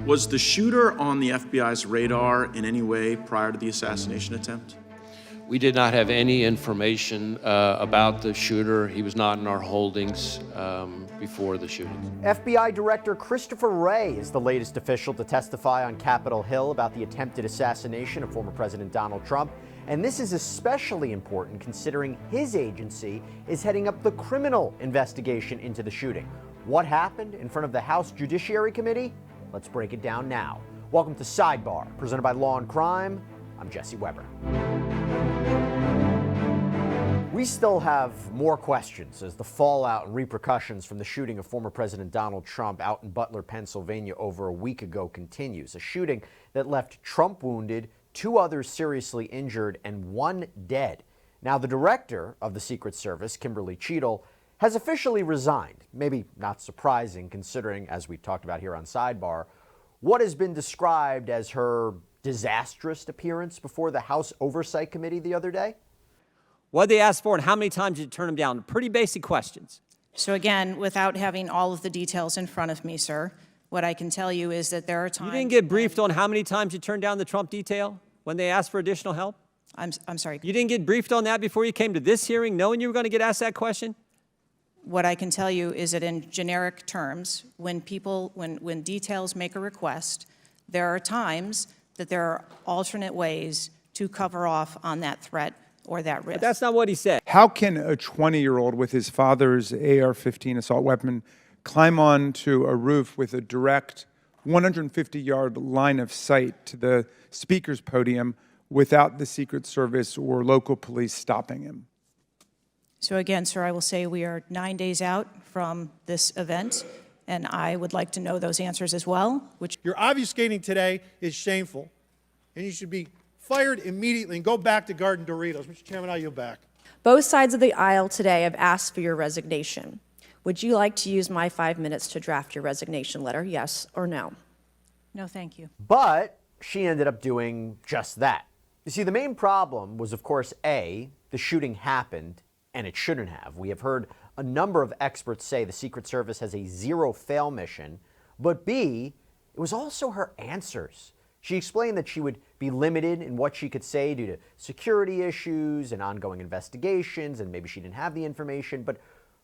Was the shooter on the FBI's radar in any way prior to the assassination attempt? We did not have any information about the shooter. He was not in our holdings before the shooting. FBI Director Christopher Wray is the latest official to testify on Capitol Hill about the attempted assassination of former President Donald Trump. And this is especially important considering his agency is heading up the criminal investigation into the shooting. What happened in front of the House Judiciary Committee? Let's break it down now. Welcome to Sidebar, presented by Law&Crime. I'm Jesse Weber. We still have more questions as the fallout and repercussions from the shooting of former President Donald Trump out in Butler, Pennsylvania over a week ago continues. A shooting that left Trump wounded, 2 others seriously injured, and 1 dead. Now, the director of the Secret Service, Kimberly Cheatle, has officially resigned. Maybe not surprising considering, as we talked about here on Sidebar, what has been described as her disastrous appearance before the House Oversight Committee the other day. What they asked for and how many times did you turn them down? Pretty basic questions. So again, without having all of the details in front of me, sir, what I can tell you is that there are times... You didn't get briefed on how many times you turned down the Trump detail when they asked for additional help? I'm sorry. You didn't get briefed on that before you came to this hearing, knowing you were going to get asked that question? What I can tell you is that in generic terms, when details make a request, there are times that there are alternate ways to cover off on that threat or that risk. But that's not what he said. How can a 20-year-old with his father's AR-15 assault weapon climb onto a roof with a direct 150-yard line of sight to the speaker's podium without the Secret Service or local police stopping him? So again, sir, I will say we are 9 days out from this event, and I would like to know those answers as well. You're obfuscating today is shameful, and you should be fired immediately and go back to Garden Doritos. Mr. Chairman, I yield back. Both sides of the aisle today have asked for your resignation. Would you like to use my 5 minutes to draft your resignation letter, yes or no? No, thank you. But she ended up doing just that. You see, the main problem was, of course, A, the shooting happened, and it shouldn't have. We have heard a number of experts say the Secret Service has a zero-fail mission, but B, it was also her answers. She explained that she would be limited in what she could say due to security issues and ongoing investigations, and maybe she didn't have the information, but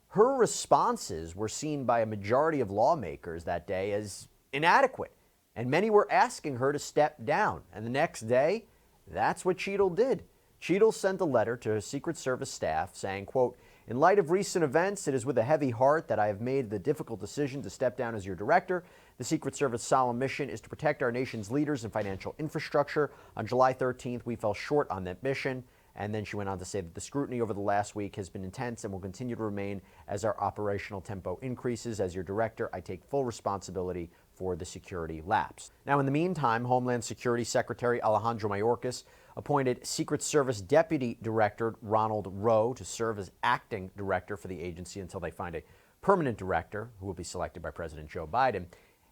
her responses were seen by a majority of lawmakers that day as inadequate, and many were asking her to step down. And the next day, that's what Cheatle did. Cheatle sent a letter to Secret Service staff saying, quote, "In light of recent events, it is with a heavy heart that I have made the difficult decision to step down as your director. The Secret Service solemn mission is to protect our nation's leaders and financial infrastructure. On July 13th, we fell short on that mission." And then she went on to say that the scrutiny over the last week has been intense and will continue to remain as our operational tempo increases. As your director, I take full responsibility for the security lapse. Now, in the meantime, Homeland Security Secretary Alejandro Mayorkas appointed Secret Service Deputy Director Ronald Rowe to serve as acting director for the agency until they find a permanent director who will be selected by President Joe Biden.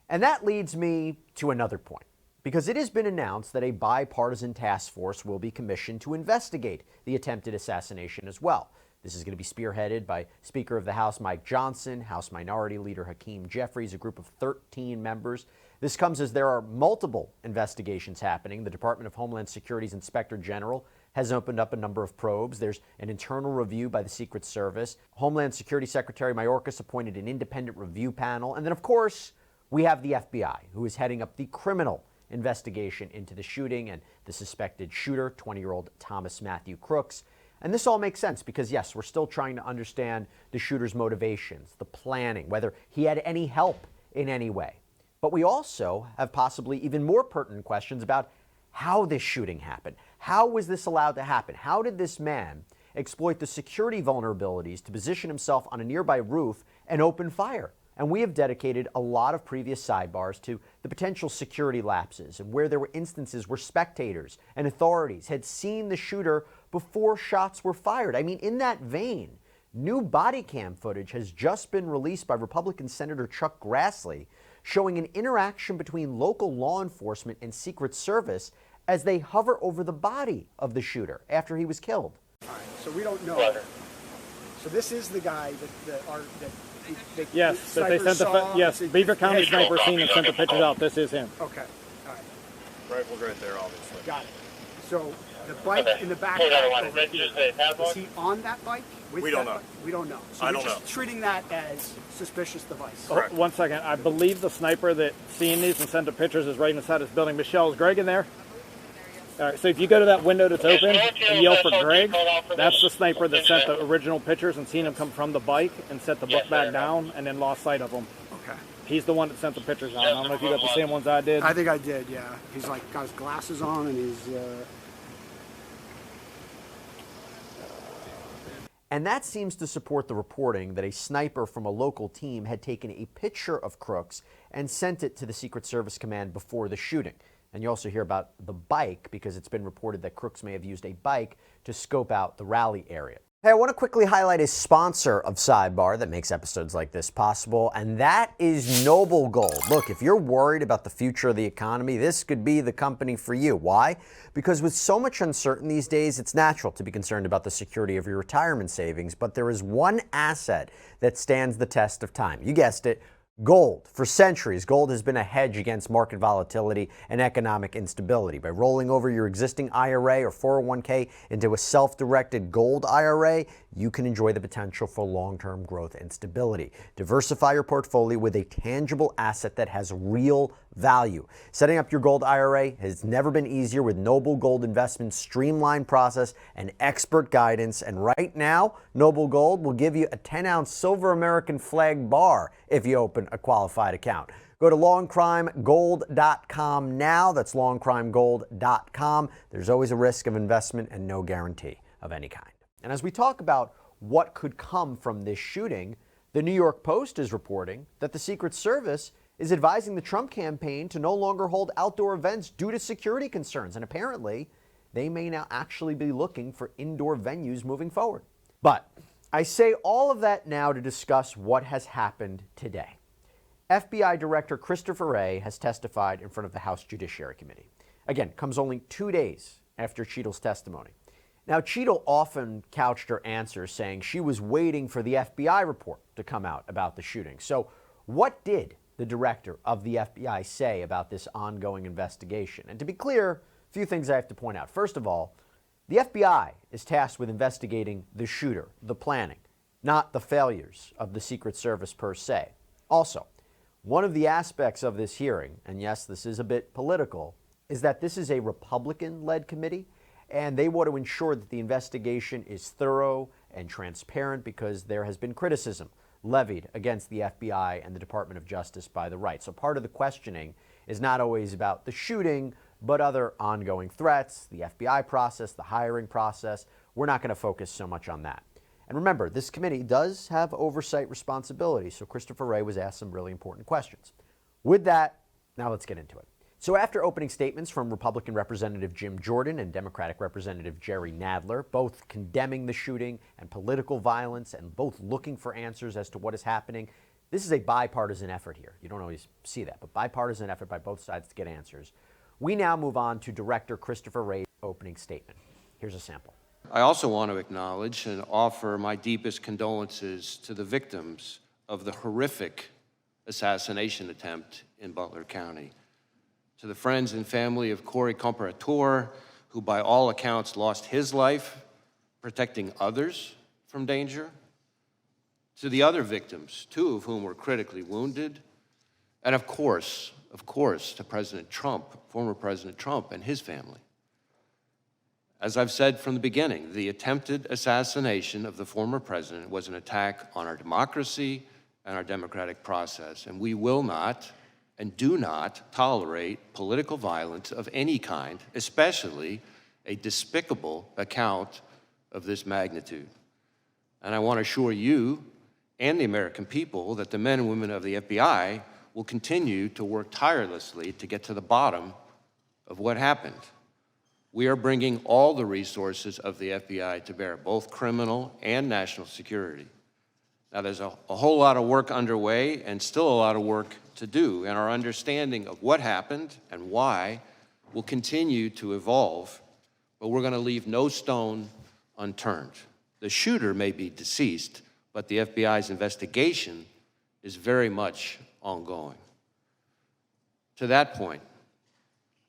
And that leads me to another point, because it has been announced that a bipartisan task force will be commissioned to investigate the attempted assassination as well. This is going to be spearheaded by Speaker of the House Mike Johnson, House Minority Leader Hakeem Jeffries, a group of 13 members. This comes as there are multiple investigations happening. The Department of Homeland Security's Inspector General has opened up a number of probes. There's an internal review by the Secret Service. Homeland Security Secretary Mayorkas appointed an independent review panel. And then, of course, we have the FBI, who is heading up the criminal investigation into the shooting and the suspected shooter, 20-year-old Thomas Matthew Crooks. And this all makes sense because, yes, we're still trying to understand the shooter's motivations, the planning, whether he had any help in any way. But we also have possibly even more pertinent questions about how this shooting happened. How was this allowed to happen? How did this man exploit the security vulnerabilities to position himself on a nearby roof and open fire? And we have dedicated a lot of previous sidebars to the potential security lapses and where there were instances where spectators and authorities had seen the shooter before shots were fired. I mean, in that vein, new body cam footage has just been released by Republican Senator Chuck Grassley showing an interaction between local law enforcement and Secret Service as they hover over the body of the shooter after he was killed. So we don't know. So this is the guy that Yes, that they sent the Beaver County sniper seen and sent the pictures out. This is him. Okay, all right, Rifle's right there, obviously. got it. So the bike in the back, is he on that bike? With We don't that know. bike? We don't know. So I you're don't just know. treating that as suspicious device. Oh, 1 second. I believe the sniper that seen these and sent the pictures is right inside this building. Michelle, is Greg in there? All right, so if you go to that window that's open and yell for Greg, that's the sniper that sent the original pictures and seen him come from the bike and set the book back down and then lost sight of him. Okay. He's the one that sent the pictures out. I don't know if you got the same ones I did. I think I did, yeah. He's like got his glasses on and he's. And that seems to support the reporting that a sniper from a local team had taken a picture of Crooks and sent it to the Secret Service command before the shooting. And you also hear about the bike because it's been reported that Crooks may have used a bike to scope out the rally area. Hey, I want to quickly highlight a sponsor of Sidebar that makes episodes like this possible, and that is Noble Gold. Look, if you're worried about the future of the economy, this could be the company for you. Why? Because with so much uncertainty these days, it's natural to be concerned about the security of your retirement savings, but there is one asset that stands the test of time. You guessed it. Gold. For centuries, gold has been a hedge against market volatility and economic instability. By rolling over your existing IRA or 401k into a self-directed gold IRA, you can enjoy the potential for long-term growth and stability. Diversify your portfolio with a tangible asset that has real value. Setting up your gold IRA has never been easier with Noble Gold Investment's streamlined process and expert guidance. And right now, Noble Gold will give you a 10-ounce silver American flag bar if you open a qualified account. Go to lawandcrimegold.com now. That's lawandcrimegold.com. There's always a risk of investment and no guarantee of any kind. And as we talk about what could come from this shooting, the New York Post is reporting that the Secret Service is advising the Trump campaign to no longer hold outdoor events due to security concerns. And apparently, they may now actually be looking for indoor venues moving forward. But I say all of that now to discuss what has happened today. FBI Director Christopher Wray has testified in front of the House Judiciary Committee. Again, comes only 2 days after Cheatle's testimony. Now, Cheatle often couched her answers saying she was waiting for the FBI report to come out about the shooting. So what did the director of the FBI say about this ongoing investigation? And to be clear, a few things I have to point out. First of all, the FBI is tasked with investigating the shooter, the planning, not the failures of the Secret Service per se. Also, one of the aspects of this hearing, and yes, this is a bit political, is that this is a Republican-led committee, and they want to ensure that the investigation is thorough and transparent because there has been criticism levied against the FBI and the Department of Justice by the right. So part of the questioning is not always about the shooting, but other ongoing threats, the FBI process, the hiring process. We're not going to focus so much on that. And remember, this committee does have oversight responsibilities, so Christopher Wray was asked some really important questions. With that, now let's get into it. So after opening statements from Republican Representative Jim Jordan and Democratic Representative Jerry Nadler, both condemning the shooting and political violence and both looking for answers as to what is happening, this is a bipartisan effort here. You don't always see that, but bipartisan effort by both sides to get answers. We now move on to Director Christopher Wray's opening statement. Here's a sample. I also want to acknowledge and offer my deepest condolences to the victims of the horrific assassination attempt in Butler County. To the friends and family of Corey Comparator, who by all accounts lost his life protecting others from danger. To the other victims, 2 of whom were critically wounded. And of course, to President Trump, former President Trump and his family. As I've said from the beginning, the attempted assassination of the former president was an attack on our democracy and our democratic process, and we will not and do not tolerate political violence of any kind, especially a despicable account of this magnitude. And I want to assure you and the American people that the men and women of the FBI will continue to work tirelessly to get to the bottom of what happened. We are bringing all the resources of the FBI to bear, both criminal and national security. Now, there's a whole lot of work underway and still a lot of work to do, and our understanding of what happened and why will continue to evolve, but we're going to leave no stone unturned. The shooter may be deceased, but the FBI's investigation is very much ongoing. To that point,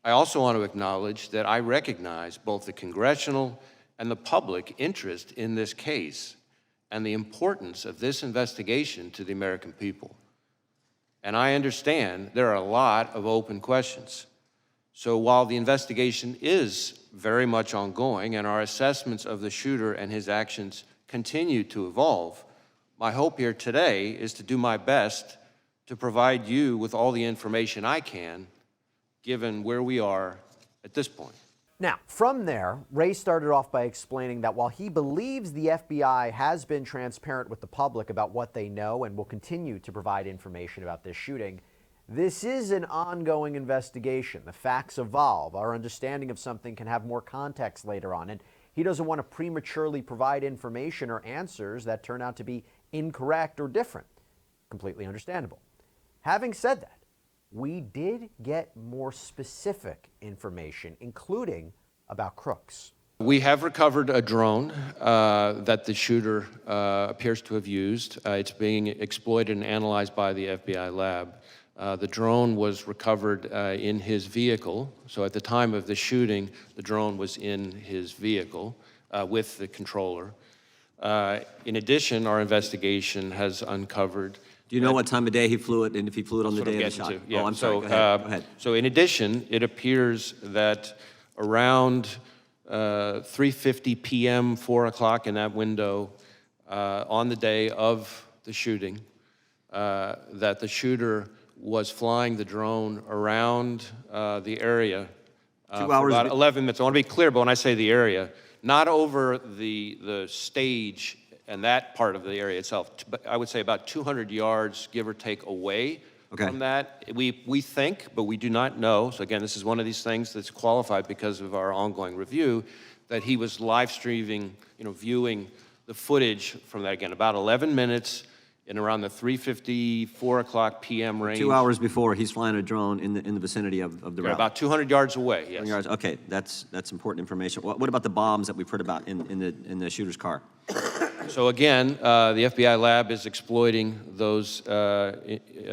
I also want to acknowledge that I recognize both the congressional and the public interest in this case and the importance of this investigation to the American people. And I understand there are a lot of open questions. So while the investigation is very much ongoing and our assessments of the shooter and his actions continue to evolve, my hope here today is to do my best to provide you with all the information I can, given where we are at this point. Now, from there, Wray started off by explaining that while he believes the FBI has been transparent with the public about what they know and will continue to provide information about this shooting, this is an ongoing investigation. The facts evolve. Our understanding of something can have more context later on, and he doesn't want to prematurely provide information or answers that turn out to be incorrect or different. Completely understandable. Having said that, we did get more specific information, including about crooks. We have recovered a drone that the shooter appears to have used. It's being exploited and analyzed by the FBI lab. The drone was recovered in his vehicle. So at the time of the shooting, the drone was in his vehicle with the controller. In addition, our investigation has uncovered. Do you know what time of day he flew it, and if he flew it on the day of the shot? Yeah. Oh, I'm sorry. Go ahead. So in addition, it appears that around 3:50 p.m., 4 o'clock in that window, on the day of the shooting, that the shooter was flying the drone around the area 2 for hours. about 11 minutes. I want to be clear, but when I say the area, not over the stage and that part of the area itself, but I would say about 200 yards, give or take, away from that. We think, but we do not know, so again, this is one of these things that's qualified because of our ongoing review, that he was live streaming, viewing the footage from that, again, about 11 minutes in around the 3:50, 4 o'clock p.m. range. 2 hours before, he's flying a drone in the vicinity of the route. About 200 yards away, yes. 200 yards. Okay, that's important information. What about the bombs that we've heard about in the shooter's car? So again, the FBI lab is exploiting those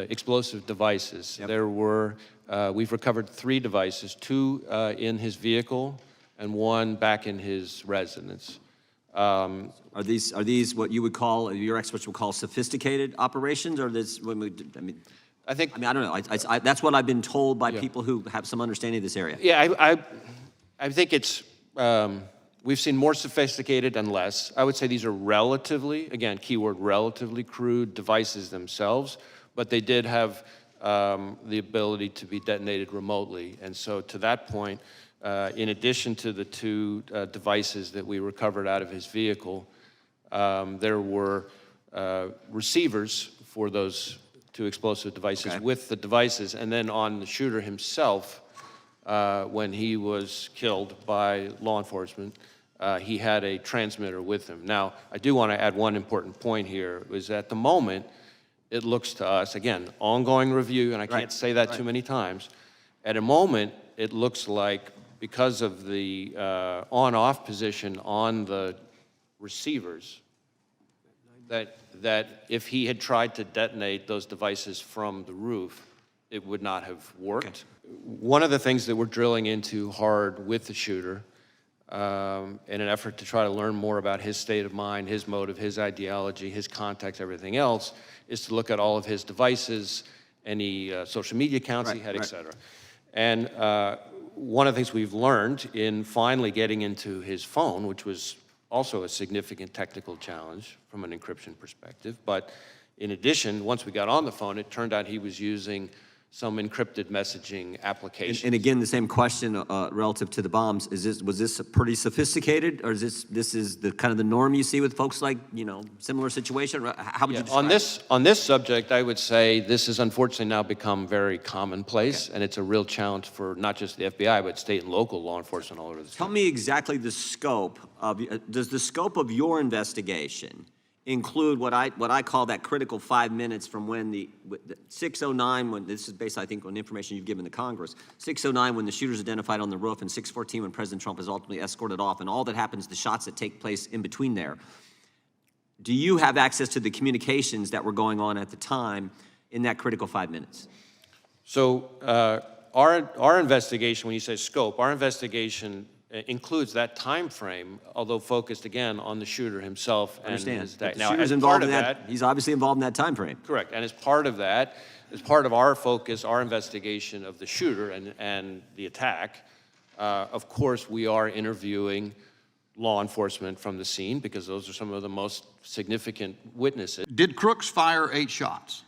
explosive devices. Yep. There were, we've recovered 3 devices, 2 in his vehicle and 1 back in his residence. Are these what you would call, your experts would call sophisticated operations, or this? I don't know. That's what I've been told by people who have some understanding of this area. Yeah, I think it's. We've seen more sophisticated and less. I would say these are relatively, again, keyword relatively crude devices themselves, but they did have the ability to be detonated remotely. And so to that point, in addition to the 2 devices that we recovered out of his vehicle, there were receivers for those 2 explosive devices with the devices. And then on the shooter himself, when he was killed by law enforcement, he had a transmitter with him. Now, I do want to add one important point here, is at the moment, it looks to us, again, ongoing review, and I can't say that too many times, at a moment, it looks like because of the on-off position on the receivers, that if he had tried to detonate those devices from the roof, it would not have worked. One of the things that we're drilling into hard with the shooter, in an effort to try to learn more about his state of mind, his motive, his ideology, his context, everything else, is to look at all of his devices, any social media accounts he had, et cetera. And one of the things we've learned in finally getting into his phone, which was also a significant technical challenge from an encryption perspective, but in addition, once we got on the phone, it turned out he was using some encrypted messaging applications. And again, the same question relative to the bombs. Was this pretty sophisticated, or is this is the kind of the norm you see with folks like, similar situation? How would you describe it? On this subject, I would say this has unfortunately now become very commonplace, and it's a real challenge for not just the FBI, but state and local law enforcement all over the state. Tell me exactly the scope of, does the scope of your investigation include what I call that critical 5 minutes from when the 6:09, when this is based, I think, on information you've given to Congress, 6:09 when the shooter's identified on the roof, and 6:14 when President Trump is ultimately escorted off, and all that happens, the shots that take place in between there. do you have access to the communications that were going on at the time in that critical 5 minutes? So our investigation, when you say scope, our investigation includes that time frame, although focused again on the shooter himself and his day. Now, as involved in that, he's obviously involved in that time frame. Correct, and as part of that, as part of our focus, our investigation of the shooter and the attack, of course, we are interviewing law enforcement from the scene because those are some of the most significant witnesses. Did Crooks fire 8 shots?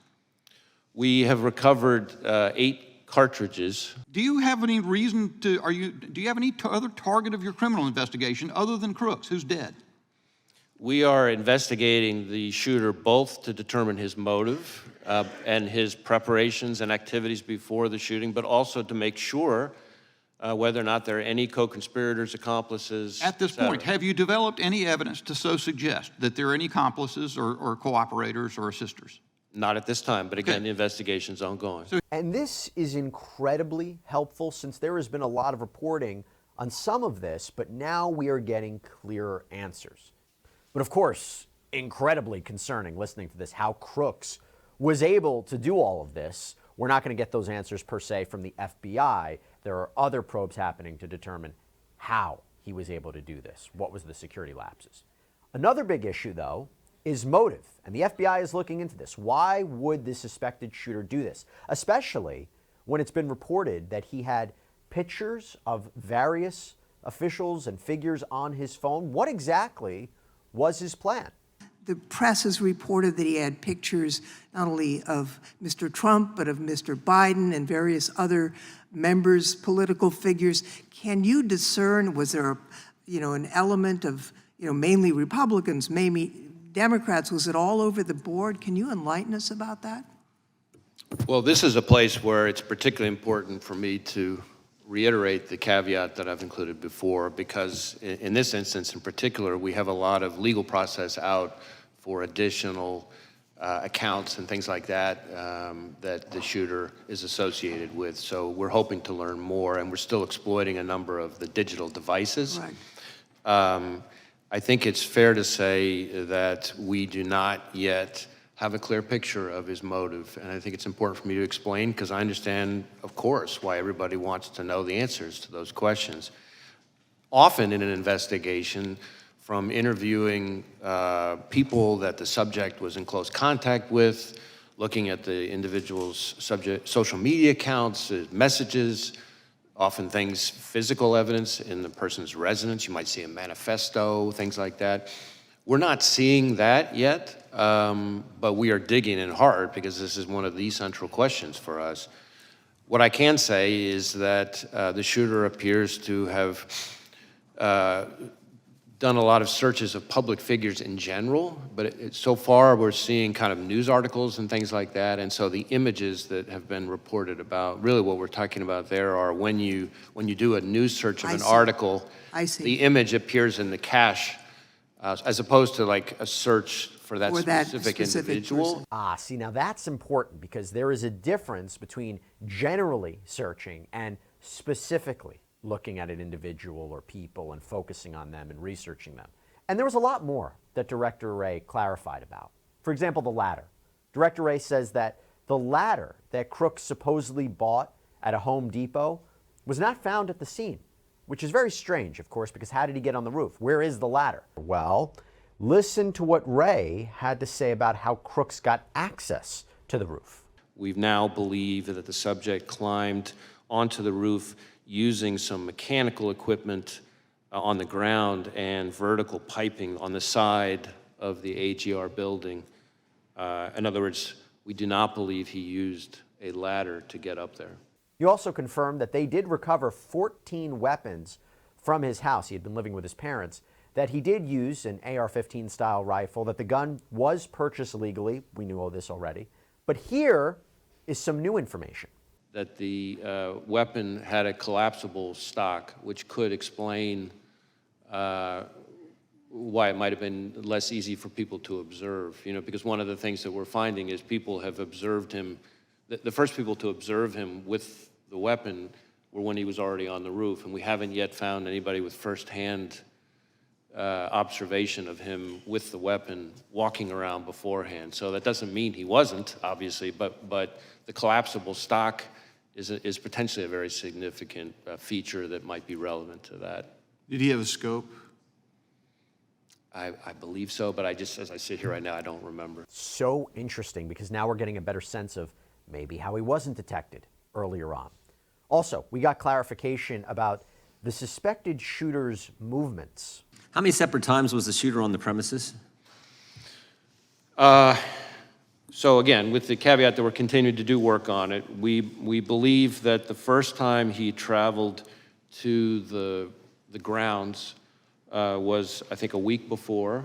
We have recovered 8 cartridges. Do you have any reason to, do you have any other target of your criminal investigation other than Crooks, who's dead? We are investigating the shooter both to determine his motive and his preparations and activities before the shooting, but also to make sure whether or not there are any co-conspirators, accomplices. At this point, have you developed any evidence to so suggest that there are any accomplices or cooperators or assisters? Not at this time, but again, the investigation's ongoing. And this is incredibly helpful since there has been a lot of reporting on some of this, but now we are getting clearer answers. But of course, incredibly concerning listening to this, how Crooks was able to do all of this. We're not going to get those answers per se from the FBI. There are other probes happening to determine how he was able to do this. What was the security lapses? Another big issue, though, is motive. And the FBI is looking into this. Why would the suspected shooter do this? Especially when it's been reported that he had pictures of various officials and figures on his phone. What exactly was his plan? The press has reported that he had pictures not only of Mr. Trump, but of Mr. Biden and various other members, political figures. Can you discern, was there an element of, mainly Republicans, maybe Democrats? Was it all over the board? Can you enlighten us about that? Well, this is a place where it's particularly important for me to reiterate the caveat that I've included before, because in this instance in particular, we have a lot of legal process out for additional accounts and things like that that the shooter is associated with. So we're hoping to learn more, and we're still exploiting a number of the digital devices. Right. I think it's fair to say that we do not yet have a clear picture of his motive, and I think it's important for me to explain, because I understand, of course, why everybody wants to know the answers to those questions. Often in an investigation, from interviewing people that the subject was in close contact with, looking at the individual's social media accounts, messages, often things, physical evidence in the person's residence. You might see a manifesto, things like that. We're not seeing that yet, but we are digging in hard because this is one of the central questions for us. What I can say is that the shooter appears to have done a lot of searches of public figures in general, but so far we're seeing kind of news articles and things like that, and so the images that have been reported about, really what we're talking about there are when you do a news search of an article, the image appears in the cache as opposed to like a search for that specific individual. See, now that's important because there is a difference between generally searching and specifically looking at an individual or people and focusing on them and researching them. And there was a lot more that Director Wray clarified about. For example, the ladder. Director Wray says that the ladder that Crooks supposedly bought at a Home Depot was not found at the scene, which is very strange, of course, because how did he get on the roof? Where is the ladder? Well, listen to what Wray had to say about how Crooks got access to the roof. We now believe that the subject climbed onto the roof using some mechanical equipment on the ground and vertical piping on the side of the AGR building. In other words, we do not believe he used a ladder to get up there. You also confirmed that they did recover 14 weapons from his house. He had been living with his parents, that he did use an AR-15 style rifle, that the gun was purchased legally. We knew all this already. But here is some new information. That the weapon had a collapsible stock, which could explain why it might have been less easy for people to observe. Because one of the things that we're finding is people have observed him. The first people to observe him with the weapon were when he was already on the roof, and we haven't yet found anybody with firsthand observation of him with the weapon walking around beforehand. So that doesn't mean he wasn't, obviously, but the collapsible stock is potentially a very significant feature that might be relevant to that. Did he have a scope? I believe so, but as I sit here right now, I don't remember. So interesting, because now we're getting a better sense of maybe how he wasn't detected earlier on. Also, we got clarification about the suspected shooter's movements. How many separate times was the shooter on the premises? So again, with the caveat that we're continuing to do work on it, we believe that the first time he traveled to the grounds was, I think, a week before,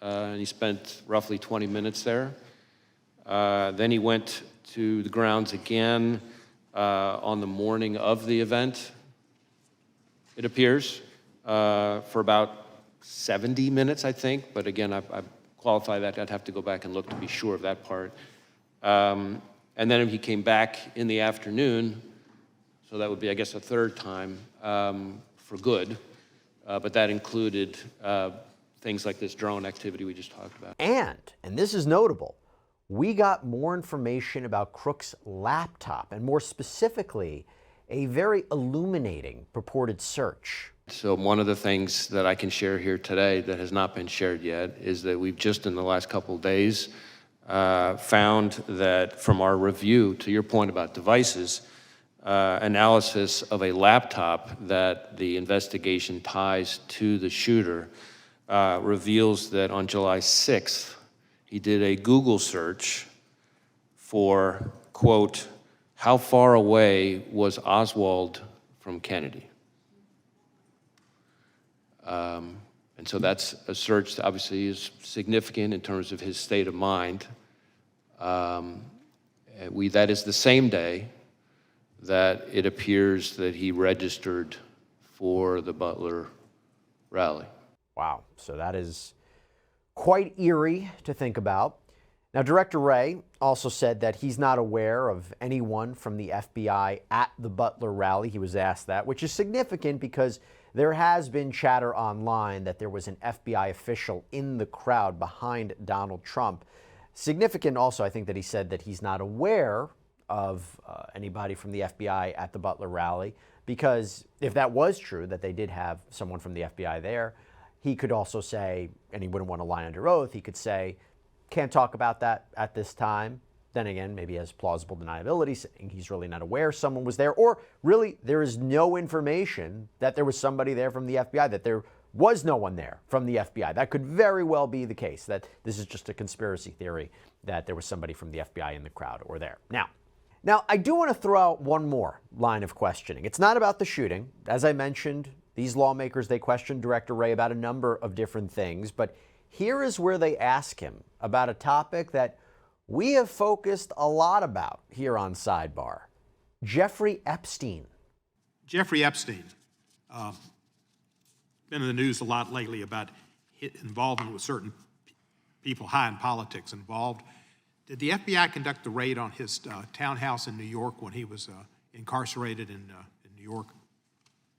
and he spent roughly 20 minutes there. Then he went to the grounds again on the morning of the event, it appears, for about 70 minutes, I think. But again, I qualify that. I'd have to go back and look to be sure of that part. And then he came back in the afternoon, so that would be, I guess, a third time for good. But that included things like this drone activity we just talked about. And this is notable, we got more information about Crook's laptop, and more specifically, a very illuminating purported search. So one of the things that I can share here today that has not been shared yet is that we've just in the last couple of days found that from our review, to your point about devices, analysis of a laptop that the investigation ties to the shooter reveals that on July 6th, he did a Google search for, quote, how far away was Oswald from Kennedy? And so that's a search that obviously is significant in terms of his state of mind. That is the same day that it appears that he registered for the Butler rally. Wow, so that is quite eerie to think about. Now, Director Wray also said that he's not aware of anyone from the FBI at the Butler rally. He was asked that, which is significant because there has been chatter online that there was an FBI official in the crowd behind Donald Trump. Significant also, I think, that he said that he's not aware of anybody from the FBI at the Butler rally, because if that was true, that they did have someone from the FBI there, he could also say, and he wouldn't want to lie under oath, he could say, can't talk about that at this time. Then again, maybe he has plausible deniability, saying he's really not aware someone was there, or really there is no information that there was somebody there from the FBI, that there was no one there from the FBI. That could very well be the case, that this is just a conspiracy theory, that there was somebody from the FBI in the crowd or there. Now, I do want to throw out one more line of questioning. It's not about the shooting. As I mentioned, these lawmakers, they questioned Director Wray about a number of different things, but here is where they ask him about a topic that we have focused a lot about here on Sidebar. Jeffrey Epstein. Jeffrey Epstein, been in the news a lot lately about involvement with certain people high in politics involved. Did the FBI conduct the raid on his townhouse in New York when he was incarcerated in New York?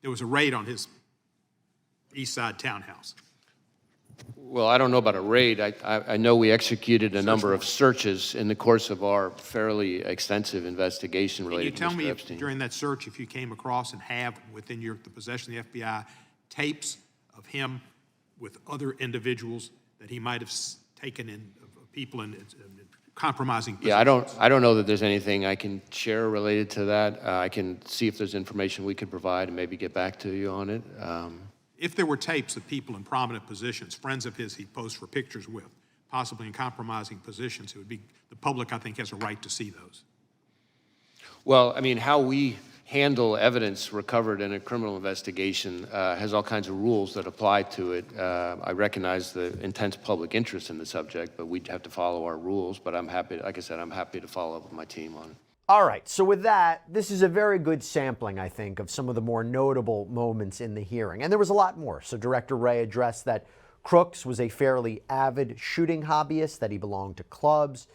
There was a raid on his East Side townhouse. Well, I don't know about a raid. I know we executed a number of searches in the course of our fairly extensive investigation related to Mr. Epstein. Can you tell me, during that search, if you came across and have within the possession of the FBI tapes of him with other individuals that he might have taken in, people in compromising positions? Yeah, I don't know that there's anything I can share related to that. I can see if there's information we could provide and maybe get back to you on it. If there were tapes of people in prominent positions, friends of his he posed for pictures with, possibly in compromising positions, it would be, the public, I think, has a right to see those. Well, I mean, how we handle evidence recovered in a criminal investigation has all kinds of rules that apply to it. I recognize the intense public interest in the subject, but we'd have to follow our rules. But I'm happy, like I said, I'm happy to follow up with my team on it. All right, so with that, this is a very good sampling, I think, of some of the more notable moments in the hearing. And there was a lot more. So Director Wray addressed that Crooks was a fairly avid shooting hobbyist, that he belonged to clubs,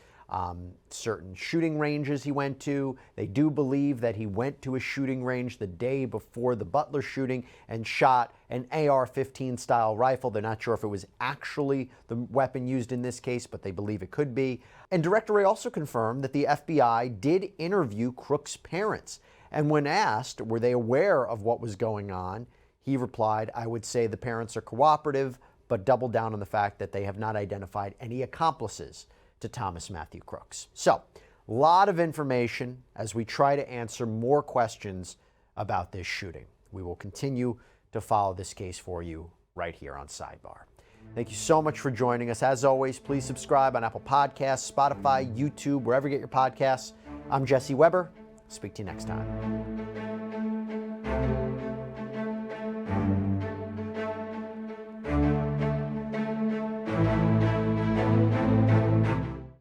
certain shooting ranges he went to. They do believe that he went to a shooting range the day before the Butler shooting and shot an AR-15 style rifle. They're not sure if it was actually the weapon used in this case, but they believe it could be. And Director Wray also confirmed that the FBI did interview Crook's parents. And when asked, were they aware of what was going on, he replied, I would say the parents are cooperative, but doubled down on the fact that they have not identified any accomplices to Thomas Matthew Crooks. So, a lot of information as we try to answer more questions about this shooting. We will continue to follow this case for you right here on Sidebar. Thank you so much for joining us. As always, please subscribe on Apple Podcasts, Spotify, YouTube, wherever you get your podcasts. I'm Jesse Weber. Speak to you next time.